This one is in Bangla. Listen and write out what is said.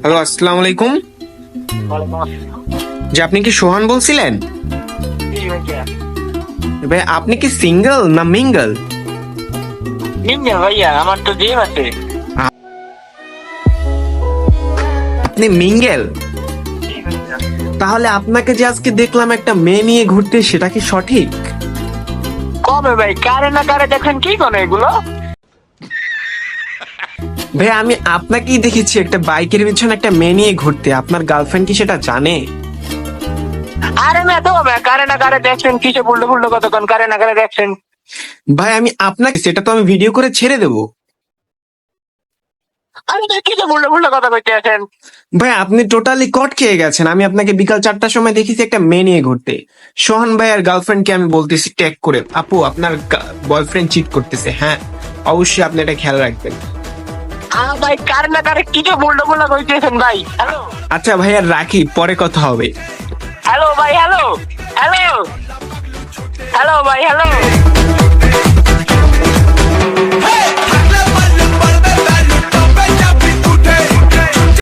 হ্যালো, আসসালামু আলাইকুম। যে আপনি কি সোহান বলছিলেন? ভাই আপনি কি সিঙ্গেল না মিঙ্গল? ভাইয়া আমার তো জিম আছে। আপনি মিঙ্গেল? তাহলে আপনাকে যে আজকে দেখলাম একটা মেয়ে নিয়ে ঘুরতে, সেটা কি সঠিক? কবে ভাই? কারে না কারে দেখেন কি কোন এগুলো? ভাই আমি আপনাকেই দেখেছি একটা বাইকের পিছনে একটা মেয়ে নিয়ে ঘুরতে। আপনার গার্লফ্রেন্ড কি সেটা জানে? আরে না তো ভাই, কারে না কারে দেখছেন কিসে বুল্লো বুল্লো কতক্ষণ কারে না কারে দেখছেন। ভাই আমি আপনাকে, সেটা তো আমি ভিডিও করে ছেড়ে দেবো। আরে ভাই কিসে বুল্লো বুল্লো কথা কইতে আছেন? ভাই আপনি টোটালি কট খেয়ে গেছেন। আমি আপনাকে বিকাল 4টার সময় দেখেছি একটা মেয়ে নিয়ে ঘুরতে। সোহান ভাই আর গার্লফ্রেন্ডকে আমি বলতেছি ট্যাগ করে, আপু আপনার বয়ফ্রেন্ড চিট করতেছে। হ্যাঁ, অবশ্যই আপনি এটা খেয়াল রাখবেন। ভাই কারে না কারে কিসে বুল্লো বুল্লো কইতে আছেন ভাই? হ্যালো আচ্ছা ভাই, আর রাখি, পরে কথা হবে। হ্যালো ভাই, হ্যালো হ্যালো হ্যালো ভাই, হ্যালো।